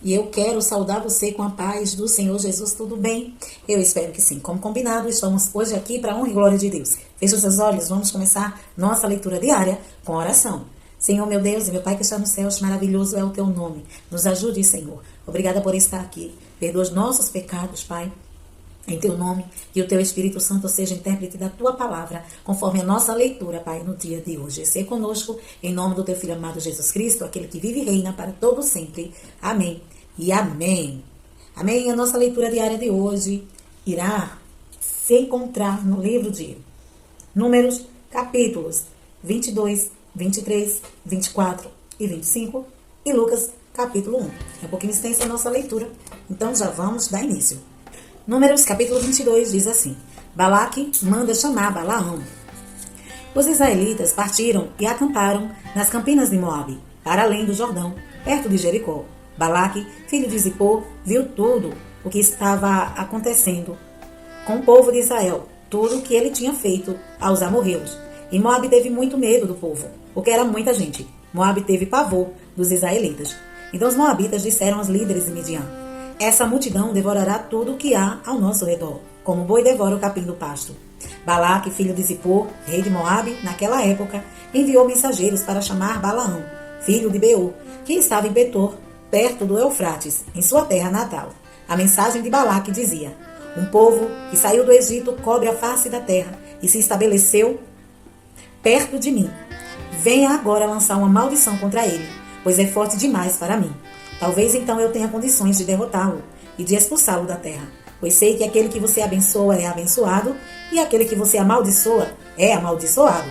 E eu quero saudar você com a paz do Senhor Jesus, tudo bem? Eu espero que sim. Como combinado, estamos hoje aqui para a honra e glória de Deus. Feche os seus olhos, vamos começar nossa leitura diária com oração. Senhor, meu Deus e meu Pai que está nos céus, maravilhoso é o teu nome. Nos ajude, Senhor. Obrigada por estar aqui. Perdoa os nossos pecados, Pai. Em teu nome, que o teu Espírito Santo seja intérprete da tua palavra, conforme a nossa leitura, Pai, no dia de hoje. Seja conosco, em nome do teu Filho amado Jesus Cristo, aquele que vive e reina para todo sempre. Amém e amém. Amém. A nossa leitura diária de hoje irá se encontrar no livro de Números, capítulos 22, 23, 24 e 25 e Lucas, capítulo 1. É um pouquinho extensa a nossa leitura, então já vamos dar início. Números, capítulo 22, diz assim: Balaque manda chamar Balaão. Os israelitas partiram e acamparam nas campinas de Moabe, para além do Jordão, perto de Jericó. Balaque, filho de Zippor, viu tudo o que estava acontecendo com o povo de Israel, tudo o que ele tinha feito aos amorreus. E Moabe teve muito medo do povo, porque era muita gente. Moabe teve pavor dos israelitas. Então os moabitas disseram aos líderes de Midian: essa multidão devorará tudo o que há ao nosso redor, como o boi devora o capim do pasto. Balaque, filho de Zippor, rei de Moabe, naquela época, enviou mensageiros para chamar Balaão, filho de Beor, que estava em Petor, perto do Eufrates, em sua terra natal. A mensagem de Balaque dizia: um povo que saiu do Egito cobre a face da terra e se estabeleceu perto de mim. Venha agora lançar uma maldição contra ele, pois é forte demais para mim. Talvez então eu tenha condições de derrotá-lo e de expulsá-lo da terra, pois sei que aquele que você abençoa é abençoado e aquele que você amaldiçoa é amaldiçoado.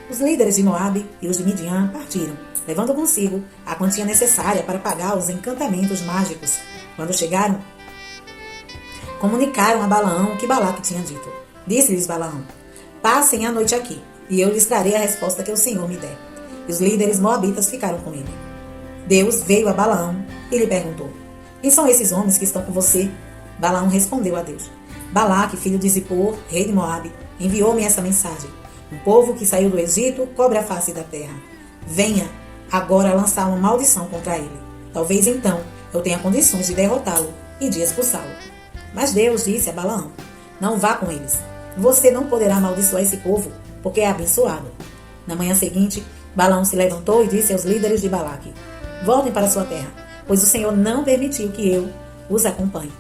Os líderes de Moabe e os de Midian partiram, levando consigo a quantia necessária para pagar os encantamentos mágicos. Quando chegaram, comunicaram a Balaão o que Balaque tinha dito. Disse-lhes Balaão: passem a noite aqui, e eu lhes trarei a resposta que o Senhor me der. E os líderes moabitas ficaram com ele. Deus veio a Balaão e lhe perguntou: quem são esses homens que estão com você? Balaão respondeu a Deus: Balaque, filho de Zippor, rei de Moabe, enviou-me essa mensagem. Um povo que saiu do Egito cobre a face da terra. Venha agora lançar uma maldição contra ele. Talvez então eu tenha condições de derrotá-lo e de expulsá-lo. Mas Deus disse a Balaão: não vá com eles. Você não poderá amaldiçoar esse povo, porque é abençoado. Na manhã seguinte, Balaão se levantou e disse aos líderes de Balaque: voltem para sua terra, pois o Senhor não permitiu que eu os acompanhe.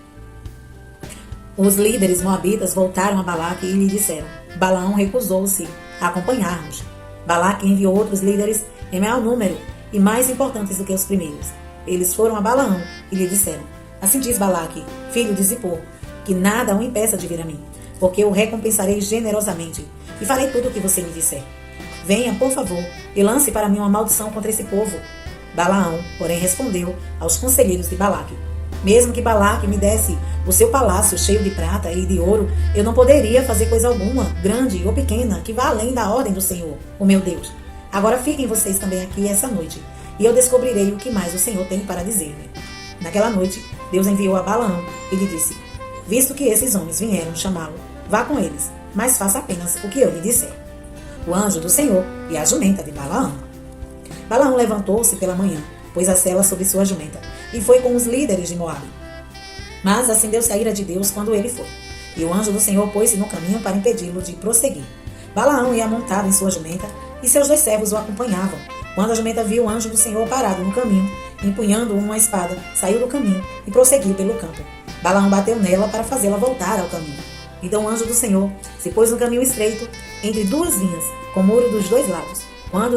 Os líderes moabitas voltaram a Balaque e lhe disseram: Balaão recusou-se a acompanhar-nos. Balaque enviou outros líderes em maior número e mais importantes do que os primeiros. Eles foram a Balaão e lhe disseram: assim diz Balaque, filho de Zippor, que nada o impeça de vir a mim, porque eu recompensarei generosamente e farei tudo o que você me disser. Venha, por favor, e lance para mim uma maldição contra esse povo. Balaão, porém, respondeu aos conselheiros de Balaque: mesmo que Balaque me desse o seu palácio cheio de prata e de ouro, eu não poderia fazer coisa alguma, grande ou pequena, que vá além da ordem do Senhor, o meu Deus. Agora fiquem vocês também aqui essa noite, e eu descobrirei o que mais o Senhor tem para dizer-me. Naquela noite, Deus enviou a Balaão e lhe disse: visto que esses homens vieram chamá-lo, vá com eles, mas faça apenas o que eu lhe disser. O anjo do Senhor e a jumenta de Balaão. Balaão levantou-se pela manhã, pôs a sela sobre sua jumenta, e foi com os líderes de Moabe. Mas acendeu-se a ira de Deus quando ele foi, e o anjo do Senhor pôs-se no caminho para impedi-lo de prosseguir. Balaão ia montado em sua jumenta, e seus 2 servos o acompanhavam. Quando a jumenta viu o anjo do Senhor parado no caminho, empunhando uma espada, saiu do caminho e prosseguiu pelo campo. Balaão bateu nela para fazê-la voltar ao caminho. Então o anjo do Senhor se pôs no caminho estreito, entre 2 vinhas, com muro dos 2 lados. Quando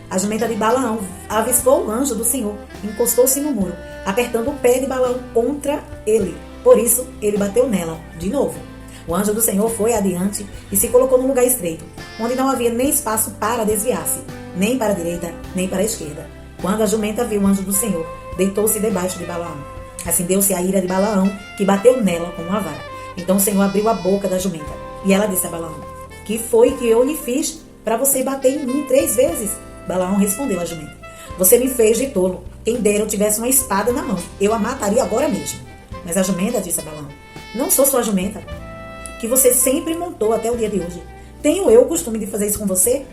a jumenta de Balaão avistou o anjo do Senhor, encostou-se no muro, apertando o pé de Balaão contra ele. Por isso, ele bateu nela de novo. O anjo do Senhor foi adiante e se colocou num lugar estreito, onde não havia nem espaço para desviar-se, nem para a direita, nem para a esquerda. Quando a jumenta viu o anjo do Senhor, deitou-se debaixo de Balaão. Acendeu-se a ira de Balaão, que bateu nela com uma vara. Então o Senhor abriu a boca da jumenta, e ela disse a Balaão: que foi que eu lhe fiz para você bater em mim 3 vezes? Balaão respondeu à jumenta: você me fez de tolo. Quem dera eu tivesse uma espada na mão, eu a mataria agora mesmo. Mas a jumenta disse a Balaão: não sou sua jumenta, que você sempre montou até o dia de hoje. Tenho eu o costume de fazer isso com você?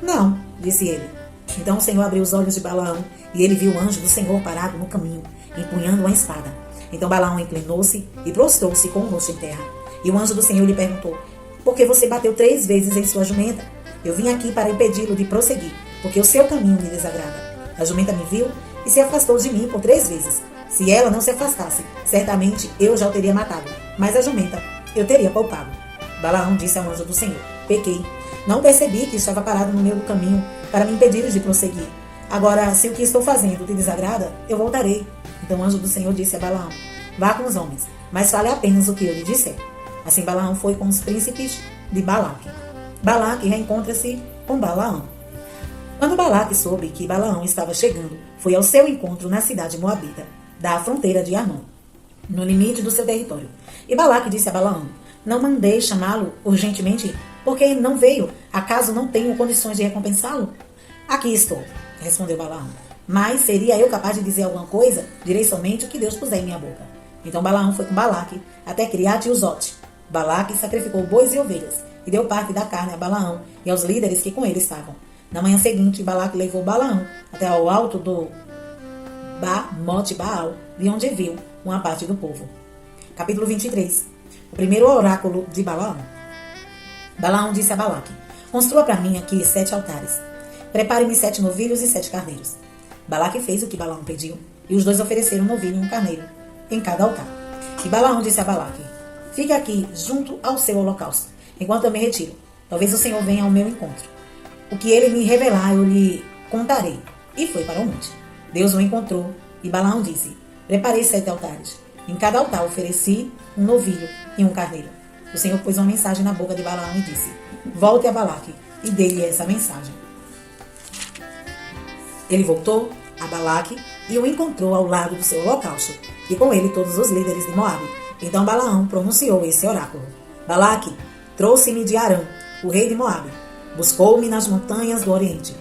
Não, disse ele. Então o Senhor abriu os olhos de Balaão, e ele viu o anjo do Senhor parado no caminho, empunhando uma espada. Então Balaão inclinou-se e prostrou-se com o rosto em terra. E o anjo do Senhor lhe perguntou: por que você bateu 3 vezes em sua jumenta? Eu vim aqui para impedi-lo de prosseguir, porque o seu caminho me desagrada. A jumenta me viu e se afastou de mim por 3 vezes. Se ela não se afastasse, certamente eu já o teria matado, mas a jumenta eu teria poupado. Balaão disse ao anjo do Senhor: pequei. Não percebi que estava parado no meio do caminho para me impedir de prosseguir. Agora, se o que estou fazendo te desagrada, eu voltarei. Então o anjo do Senhor disse a Balaão: vá com os homens, mas fale apenas o que eu lhe disser. Assim Balaão foi com os príncipes de Balaque. Balaque reencontra-se com Balaão. Quando Balaque soube que Balaão estava chegando, foi ao seu encontro na cidade moabita, da fronteira de Arnon, no limite do seu território. E Balaque disse a Balaão: não mandei chamá-lo urgentemente, porque não veio. Acaso não tenho condições de recompensá-lo? Aqui estou, respondeu Balaão. Mas seria eu capaz de dizer alguma coisa? Direi somente o que Deus puser em minha boca. Então Balaão foi com Balaque até Criate-Uzote. Balaque sacrificou bois e ovelhas, e deu parte da carne a Balaão e aos líderes que com ele estavam. Na manhã seguinte, Balaque levou Balaão até ao alto do Bamote Baal, de onde viu uma parte do povo. Capítulo 23. O primeiro oráculo de Balaão. Balaão disse a Balaque: construa para mim aqui 7 altares. Prepare-me 7 novilhos e 7 carneiros. Balaque fez o que Balaão pediu, e os dois ofereceram um novilho e um carneiro em cada altar. E Balaão disse a Balaque: fique aqui junto ao seu holocausto, enquanto eu me retiro. Talvez o Senhor venha ao meu encontro. O que ele me revelar, eu lhe contarei. E foi para o monte. Deus o encontrou, e Balaão disse: preparei 7 altares. Em cada altar ofereci um novilho e um carneiro. O Senhor pôs uma mensagem na boca de Balaão e disse: volte a Balaque e dê-lhe essa mensagem. Ele voltou a Balaque e o encontrou ao lado do seu holocausto, e com ele todos os líderes de Moabe. Então Balaão pronunciou esse oráculo: Balaque trouxe-me de Arã, o rei de Moabe. Buscou-me nas montanhas do Oriente.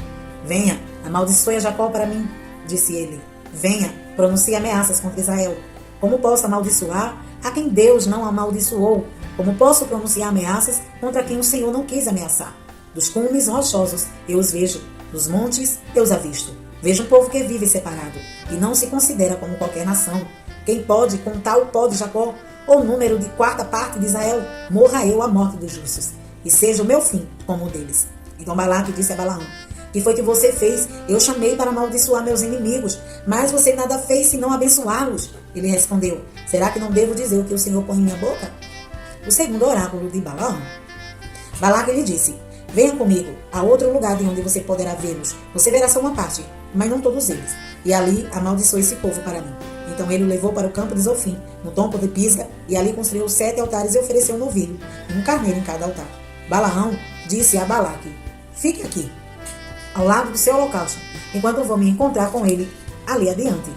Venha, amaldiçoe a Jacó para mim, disse ele. Venha, pronuncie ameaças contra Israel. Como posso amaldiçoar a quem Deus não amaldiçoou? Como posso pronunciar ameaças contra quem o Senhor não quis ameaçar? Dos cumes rochosos eu os vejo, dos montes eu os avisto. Vejo um povo que vive separado e não se considera como qualquer nação. Quem pode contar o pó de Jacó, ou o número de 4ª parte de Israel? Morra eu a morte dos justos, e seja o meu fim como o deles. Então Balaque disse a Balaão: que foi que você fez? Eu chamei para amaldiçoar meus inimigos, mas você nada fez senão abençoá-los. Ele respondeu: será que não devo dizer o que o Senhor põe em minha boca? O segundo oráculo de Balaão. Balaque lhe disse: venha comigo a outro lugar de onde você poderá vê-los. Você verá só uma parte, mas não todos eles. E ali amaldiçoe esse povo para mim. Então ele o levou para o campo de Zofim, no tombo de Pisga, e ali construiu 7 altares e ofereceu um novilho e um carneiro em cada altar. Balaão disse a Balaque: fique aqui, ao lado do seu holocausto, enquanto eu vou me encontrar com ele ali adiante.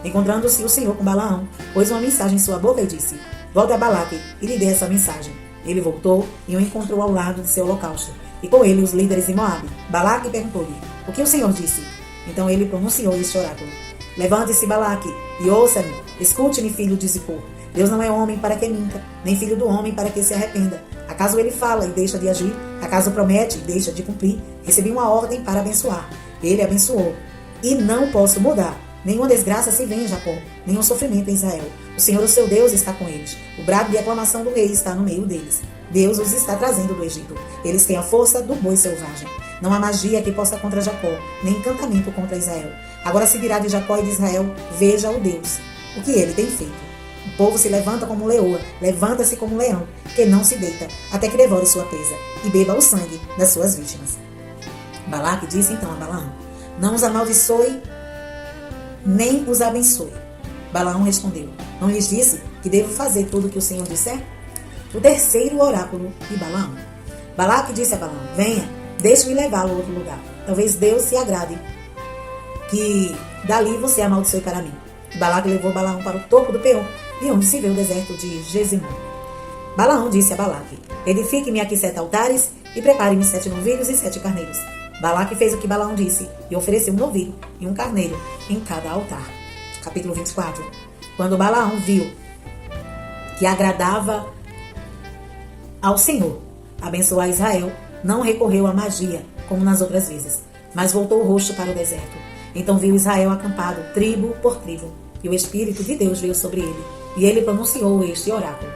Encontrando-se o Senhor com Balaão, pôs uma mensagem em sua boca e disse: volte a Balaque e lhe dê essa mensagem. Ele voltou e o encontrou ao lado de seu holocausto, e com ele os líderes de Moabe. Balaque perguntou-lhe: o que o Senhor disse? Então ele pronunciou este oráculo: levante-se, Balaque, e ouça-me. Escute-me, filho de Zippor. Deus não é homem para que minta, nem filho do homem para que se arrependa. Acaso ele fala e deixa de agir? Acaso promete e deixa de cumprir? Recebi uma ordem para abençoar. Ele abençoou. E não posso mudar. Nenhuma desgraça se vem em Jacó, nenhum sofrimento em Israel. O Senhor, o seu Deus, está com eles. O brado de aclamação do rei está no meio deles. Deus os está trazendo do Egito. Eles têm a força do boi selvagem. Não há magia que possa contra Jacó, nem encantamento contra Israel. Agora se dirá de Jacó e de Israel: veja o Deus, o que ele tem feito. O povo se levanta como leoa, levanta-se como leão, que não se deita, até que devore sua presa, e beba o sangue das suas vítimas. Balaque disse então a Balaão: não os amaldiçoe, nem os abençoe. Balaão respondeu: não lhes disse que devo fazer tudo o que o Senhor disser? O terceiro oráculo de Balaão. Balaque disse a Balaão: venha, deixe-me levá-lo a outro lugar. Talvez Deus se agrade que dali você amaldiçoe para mim. Balaque levou Balaão para o topo do Peor, de onde se vê o deserto de Gesimon. Balaão disse a Balaque: edifique-me aqui 7 altares e prepare-me 7 novilhos e 7 carneiros. Balaque fez o que Balaão disse e ofereceu um novilho e um carneiro em cada altar. Capítulo 24. Quando Balaão viu que agradava ao Senhor abençoar Israel, não recorreu à magia como nas outras vezes. mas voltou o rosto para o deserto. Então viu Israel acampado, tribo por tribo, e o Espírito de Deus veio sobre ele, e ele pronunciou este oráculo.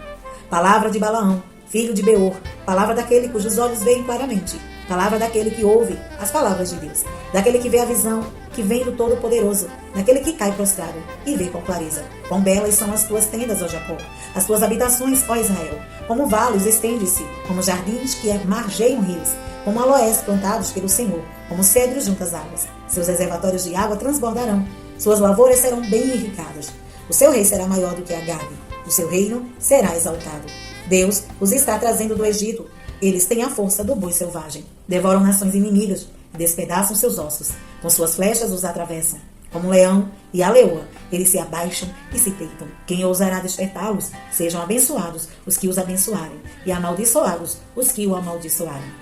Palavra de Balaão, filho de Beor, palavra daquele cujos olhos veem claramente, palavra daquele que ouve as palavras de Deus, daquele que vê a visão que vem do Todo-Poderoso, daquele que cai prostrado e vê com clareza. Quão belas são as tuas tendas, ó Jacó, as tuas habitações, ó Israel. Como vales estende-se, como jardins que margeiam rios, como aloés plantados pelo Senhor, como cedros junto às águas. Seus reservatórios de água transbordarão, suas lavouras serão bem irrigadas. O seu rei será maior do que Agag, o seu reino será exaltado. Deus os está trazendo do Egito. Eles têm a força do boi selvagem. Devoram nações inimigas, despedaçam seus ossos. Com suas flechas os atravessam. Como um leão e a leoa, eles se abaixam e se peitam. Quem ousará despertá-los? Sejam abençoados os que os abençoarem, e amaldiçoados os que o amaldiçoarem.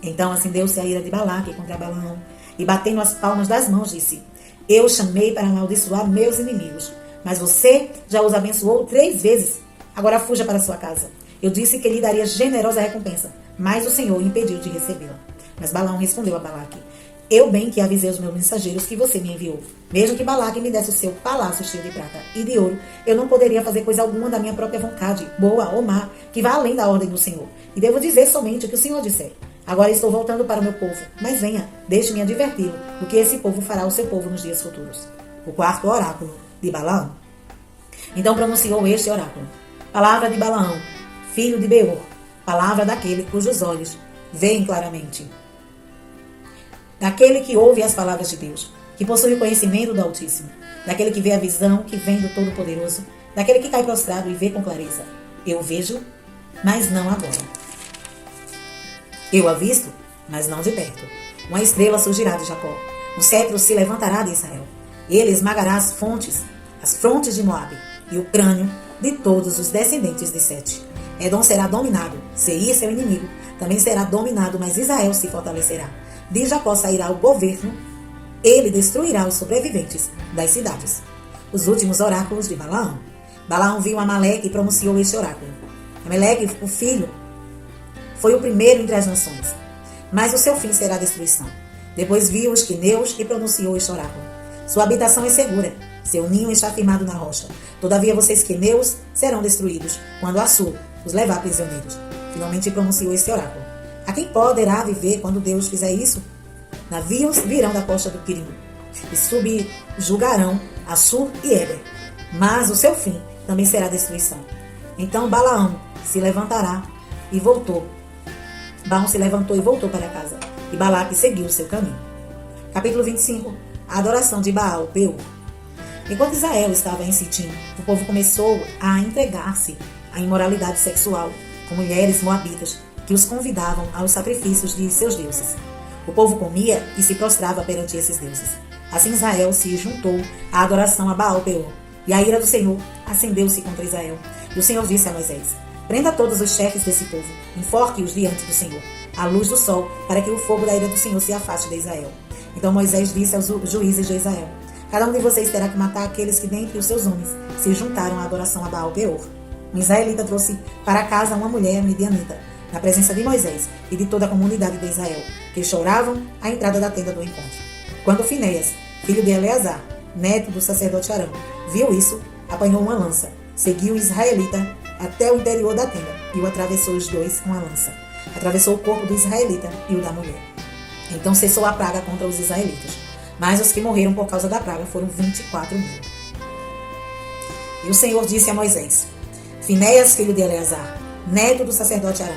Então acendeu-se a ira de Balaque contra Balaão, e batendo as palmas das mãos, disse: Eu chamei para amaldiçoar meus inimigos, mas você já os abençoou 3 vezes. Agora fuja para sua casa. Eu disse que lhe daria generosa recompensa, mas o Senhor o impediu de recebê-la. Mas Balaão respondeu a Balaque: Eu bem que avisei os meus mensageiros que você me enviou. Mesmo que Balaque me desse o seu palácio cheio de prata e de ouro, eu não poderia fazer coisa alguma da minha própria vontade, boa ou má, que vá além da ordem do Senhor. E devo dizer somente o que o Senhor disser. Agora estou voltando para o meu povo, mas venha, deixe-me adverti-lo do que esse povo fará ao seu povo nos dias futuros. O 4º oráculo de Balaão. Então pronunciou este oráculo: Palavra de Balaão, filho de Beor, palavra daquele cujos olhos veem claramente, daquele que ouve as palavras de Deus, que possui o conhecimento do Altíssimo, daquele que vê a visão que vem do Todo-Poderoso, daquele que cai prostrado e vê com clareza. Eu vejo, mas não agora. Eu avisto, mas não de perto. Uma estrela surgirá de Jacó, um cetro se levantará de Israel. Ele esmagará as frontes de Moabe, e o crânio de todos os descendentes de Sete. Edom será dominado, Seir, seu inimigo, também será dominado, mas Israel se fortalecerá. De Jacó sairá o governo, ele destruirá os sobreviventes das cidades. Os últimos oráculos de Balaão. Balaão viu Amaleque e pronunciou este oráculo. Amaleque, o filho, foi o primeiro entre as nações, mas o seu fim será a destruição. Depois viu os quineus e pronunciou este oráculo. Sua habitação é segura, seu ninho está firmado na rocha. Todavia vocês quineus serão destruídos, quando Assur os levar prisioneiros. Finalmente pronunciou este oráculo. A quem poderá viver quando Deus fizer isso? Navios virão da costa do Quirim e subjugarão Assur e Éber, mas o seu fim também será destruição. Então Balaão se levantará e voltou. Balaão se levantou e voltou para casa, e Balaque seguiu o seu caminho. Capítulo 25. A adoração de Baal Peor. Enquanto Israel estava em Sitim, o povo começou a entregar-se à imoralidade sexual com mulheres moabitas que os convidavam aos sacrifícios de seus deuses. O povo comia e se prostrava perante esses deuses. Assim Israel se juntou à adoração a Baal Peor, e a ira do Senhor acendeu-se contra Israel. E o Senhor disse a Moisés: Prenda todos os chefes desse povo, enforque-os diante do Senhor, à luz do sol, para que o fogo da ira do Senhor se afaste de Israel. Então Moisés disse aos juízes de Israel: Cada um de vocês terá que matar aqueles que dentre os seus homens se juntaram à adoração a Baal Peor. Um israelita trouxe para casa uma mulher midianita, na presença de Moisés e de toda a comunidade de Israel, que choravam à entrada da tenda do encontro. Quando Finéias, filho de Eleazar, neto do sacerdote Arão, viu isso, apanhou uma lança, seguiu o israelita até o interior da tenda e o atravessou os dois com a lança. Atravessou o corpo do israelita e o da mulher. Então cessou a praga contra os israelitas, mas os que morreram por causa da praga foram 24 mil. E o Senhor disse a Moisés: Finéias, filho de Eleazar, neto do sacerdote Arão,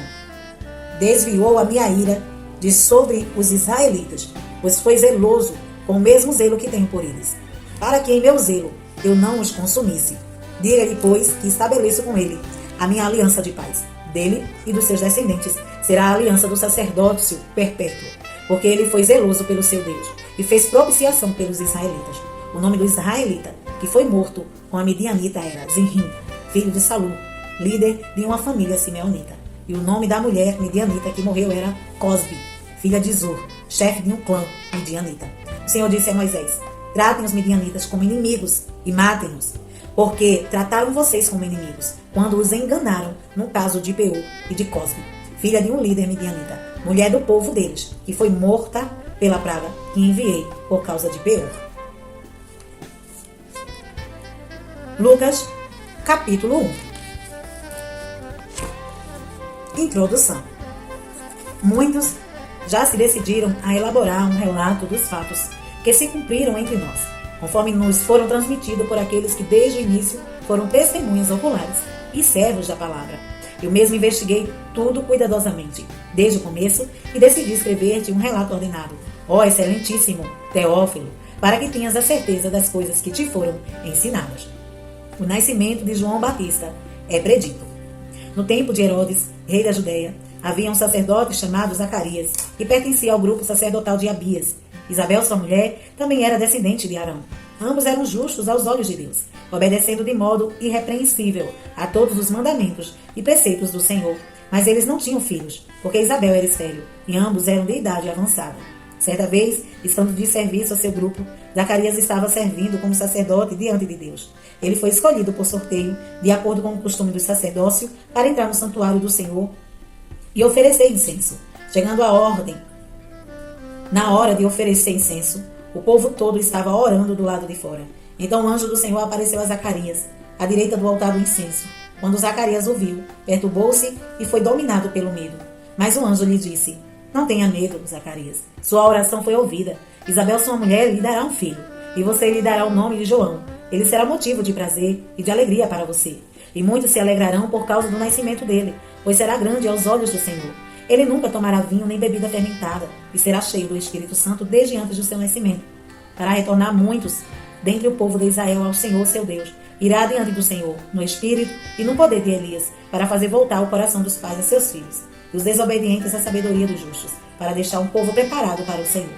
desviou a minha ira de sobre os israelitas, pois foi zeloso com o mesmo zelo que tenho por eles, para que em meu zelo eu não os consumisse. Diga-lhe, pois, que estabeleço com ele a minha aliança de paz. Dele e dos seus descendentes será a aliança do sacerdócio perpétuo, porque ele foi zeloso pelo seu Deus e fez propiciação pelos israelitas. O nome do israelita que foi morto com a midianita era Zinrim, filho de Salu, líder de uma família simeonita. E o nome da mulher midianita que morreu era Cosbi, filha de Zur, chefe de um clã midianita. O Senhor disse a Moisés: Tratem os midianitas como inimigos e matem-nos, porque trataram vocês como inimigos, quando os enganaram no caso de Peor e de Cosbi, filha de um líder midianita, mulher do povo deles, que foi morta pela praga, que enviei por causa de Peor. Lucas, capítulo 1. Introdução. Muitos já se decidiram a elaborar um relato dos fatos que se cumpriram entre nós, conforme nos foram transmitidos por aqueles que desde o início foram testemunhas oculares e servos da palavra. Eu mesmo investiguei tudo cuidadosamente, desde o começo, e decidi escrever-te um relato ordenado, ó excelentíssimo Teófilo, para que tenhas a certeza das coisas que te foram ensinadas. O nascimento de João Batista é predito. No tempo de Herodes, rei da Judéia, havia um sacerdote chamado Zacarias, que pertencia ao grupo sacerdotal de Abias. Isabel, sua mulher, também era descendente de Arão. Ambos eram justos aos olhos de Deus, obedecendo de modo irrepreensível a todos os mandamentos e preceitos do Senhor. Mas eles não tinham filhos, porque Isabel era estéril, e ambos eram de idade avançada. Certa vez, estando de serviço a seu grupo, Zacarias estava servindo como sacerdote diante de Deus. Ele foi escolhido por sorteio, de acordo com o costume do sacerdócio, para entrar no santuário do Senhor e oferecer incenso. Chegando na hora de oferecer incenso, o povo todo estava orando do lado de fora. Então o anjo do Senhor apareceu a Zacarias, à direita do altar do incenso. Quando Zacarias ouviu, perturbou-se e foi dominado pelo medo. Mas o anjo lhe disse: não tenha medo, Zacarias. Sua oração foi ouvida. Isabel, sua mulher, lhe dará um filho, e você lhe dará o nome de João. Ele será motivo de prazer e de alegria para você. E muitos se alegrarão por causa do nascimento dele, pois será grande aos olhos do Senhor. Ele nunca tomará vinho nem bebida fermentada, e será cheio do Espírito Santo desde antes do seu nascimento, para retornar muitos dentre o povo de Israel ao Senhor seu Deus. Irá diante do Senhor, no espírito e no poder de Elias, para fazer voltar o coração dos pais a seus filhos, e os desobedientes à sabedoria dos justos, para deixar um povo preparado para o Senhor.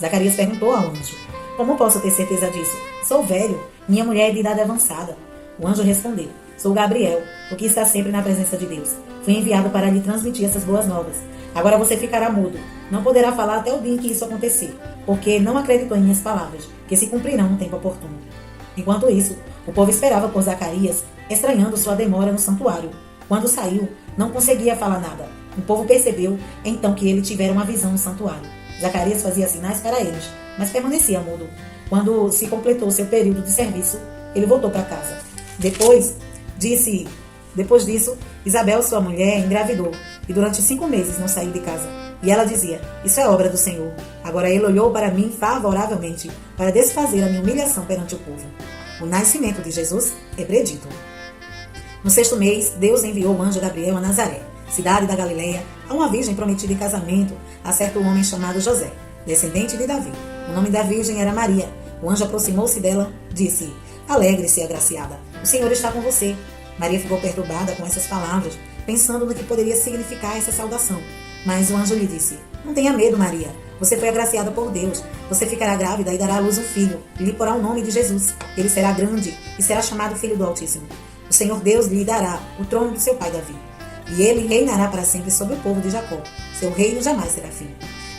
Zacarias perguntou ao anjo: como posso ter certeza disso? Sou velho, minha mulher é de idade avançada. O anjo respondeu: sou Gabriel, o que está sempre na presença de Deus. Fui enviado para lhe transmitir essas boas novas. Agora você ficará mudo, não poderá falar até o dia em que isso acontecer, porque não acreditou em minhas palavras, que se cumprirão no tempo oportuno. Enquanto isso, o povo esperava por Zacarias, estranhando sua demora no santuário. Quando saiu, não conseguia falar nada. O povo percebeu, então, que ele tivera uma visão no santuário. Zacarias fazia sinais para eles, mas permanecia mudo. Quando se completou seu período de serviço, ele voltou para casa. Depois disso, Isabel, sua mulher, engravidou, e durante 5 meses não saiu de casa. E ela dizia: isso é obra do Senhor. Agora ele olhou para mim favoravelmente, para desfazer a minha humilhação perante o povo. O nascimento de Jesus é predito. No 6º mês, Deus enviou o anjo Gabriel a Nazaré, cidade da Galileia, a uma virgem prometida em casamento a certo homem chamado José, descendente de Davi. O nome da virgem era Maria. O anjo aproximou-se dela, disse: alegre-se, agraciada, o Senhor está com você. Maria ficou perturbada com essas palavras, pensando no que poderia significar essa saudação. Mas o anjo lhe disse: não tenha medo, Maria. Você foi agraciada por Deus. Você ficará grávida e dará à luz um filho, e lhe porá o nome de Jesus. Ele será grande e será chamado Filho do Altíssimo. O Senhor Deus lhe dará o trono de seu pai Davi, e ele reinará para sempre sobre o povo de Jacó. Seu reino jamais terá fim.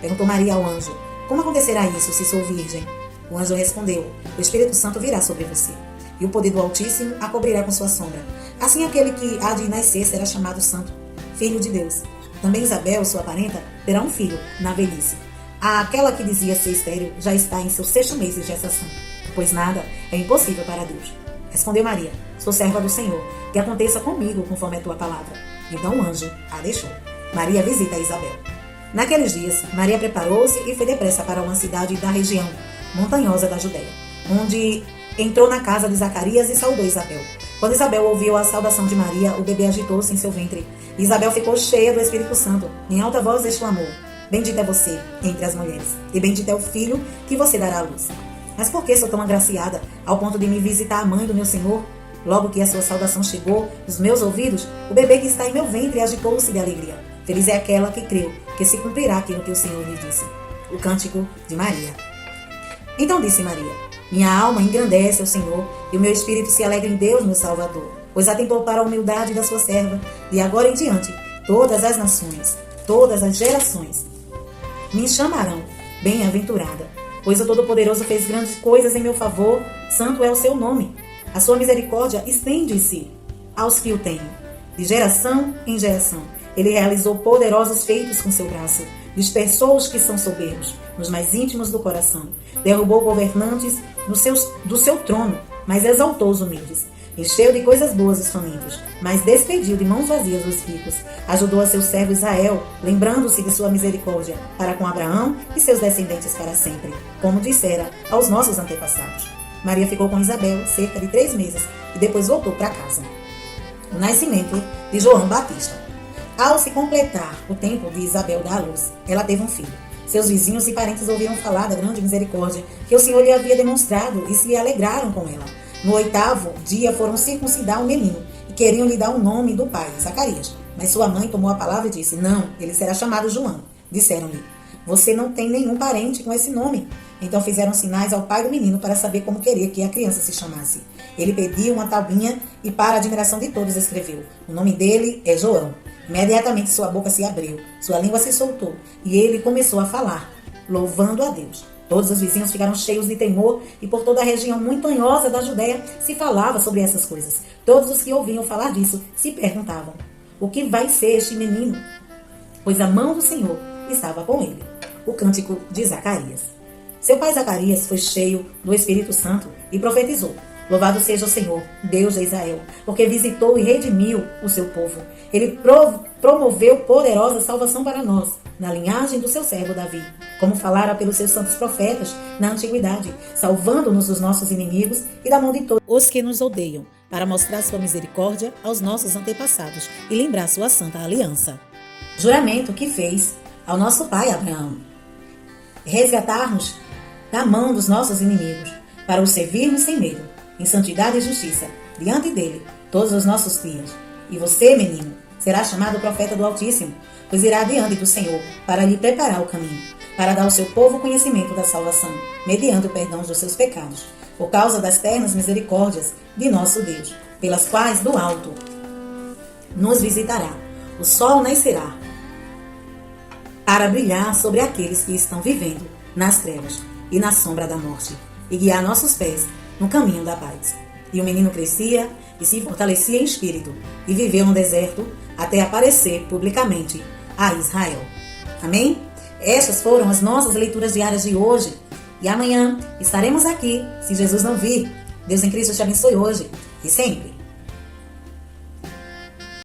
Perguntou Maria ao anjo: como acontecerá isso se sou virgem? O anjo respondeu: o Espírito Santo virá sobre você, e o poder do Altíssimo a cobrirá com sua sombra. Assim aquele que há de nascer será chamado Santo, Filho de Deus. Também Isabel, sua parenta, terá um filho na velhice. Aquela que dizia ser estéril já está em seu 6º mês de gestação, pois nada é impossível para Deus. Respondeu Maria: sou serva do Senhor, que aconteça comigo conforme a tua palavra. Então o anjo a deixou. Maria visita a Isabel. Naqueles dias, Maria preparou-se e foi depressa para uma cidade da região montanhosa da Judéia, onde entrou na casa de Zacarias e saudou Isabel. Quando Isabel ouviu a saudação de Maria, o bebê agitou-se em seu ventre. Isabel ficou cheia do Espírito Santo. Em alta voz exclamou: bendita é você entre as mulheres, e bendito é o filho que você dará à luz. Mas por que sou tão agraciada, ao ponto de me visitar a mãe do meu Senhor? Logo que a sua saudação chegou nos meus ouvidos, o bebê que está em meu ventre agitou-se de alegria. Feliz é aquela que creu que se cumprirá aquilo que o Senhor lhe disse. O cântico de Maria. Então disse Maria: minha alma engrandece ao Senhor, e o meu espírito se alegra em Deus, meu Salvador, pois atentou para a humildade da sua serva. De agora em diante, todas as nações, todas as gerações me chamarão bem-aventurada, pois o Todo-Poderoso fez grandes coisas em meu favor, santo é o seu nome. A sua misericórdia estende-se aos que o têm, de geração em geração. Ele realizou poderosos feitos com seu braço. dispersou os que são soberbos, nos mais íntimos do coração. Derrubou governantes do seu trono, mas exaltou os humildes. Encheu de coisas boas os famintos, mas despediu de mãos vazias os ricos. Ajudou a seu servo Israel, lembrando-se de sua misericórdia, para com Abraão e seus descendentes para sempre, como dissera aos nossos antepassados. Maria ficou com Isabel cerca de 3 meses e depois voltou para casa. O nascimento de João Batista. Ao se completar o tempo de Isabel dar à luz, ela teve um filho. Seus vizinhos e parentes ouviram falar da grande misericórdia que o Senhor lhe havia demonstrado e se alegraram com ela. No 8º dia foram circuncidar o menino e queriam lhe dar o nome do pai, Zacarias. Mas sua mãe tomou a palavra e disse: não, ele será chamado João. Disseram-lhe: você não tem nenhum parente com esse nome. Então fizeram sinais ao pai do menino para saber como queria que a criança se chamasse. Ele pediu uma tabuinha e, para a admiração de todos, escreveu: o nome dele é João. Imediatamente sua boca se abriu, sua língua se soltou e ele começou a falar, louvando a Deus. Todos os vizinhos ficaram cheios de temor e por toda a região montanhosa da Judéia se falava sobre essas coisas. Todos os que ouviam falar disso se perguntavam: o que vai ser este menino? Pois a mão do Senhor estava com ele. O cântico de Zacarias. Seu pai Zacarias foi cheio do Espírito Santo e profetizou: louvado seja o Senhor, Deus de Israel, porque visitou e redimiu o seu povo. Ele promoveu poderosa salvação para nós, na linhagem do seu servo Davi, como falara pelos seus santos profetas na antiguidade, salvando-nos dos nossos inimigos e da mão de todos os que nos odeiam, para mostrar sua misericórdia aos nossos antepassados e lembrar sua santa aliança. Juramento que fez ao nosso pai Abraão: resgatar-nos da mão dos nossos inimigos, para o servirmos sem medo, em santidade e justiça, diante dele, todos os nossos dias. E você, menino, será chamado profeta do Altíssimo, pois irá diante do Senhor, para lhe preparar o caminho, para dar ao seu povo conhecimento da salvação, mediante o perdão dos seus pecados, por causa das ternas misericórdias de nosso Deus, pelas quais do alto nos visitará. O sol nascerá para brilhar sobre aqueles que estão vivendo nas trevas e na sombra da morte, e guiar nossos pés no caminho da paz. E o menino crescia e se fortalecia em espírito, e viveu no deserto até aparecer publicamente a Israel. Amém? Estas foram as nossas leituras diárias de hoje. E amanhã estaremos aqui, se Jesus não vir. Deus em Cristo te abençoe hoje e sempre.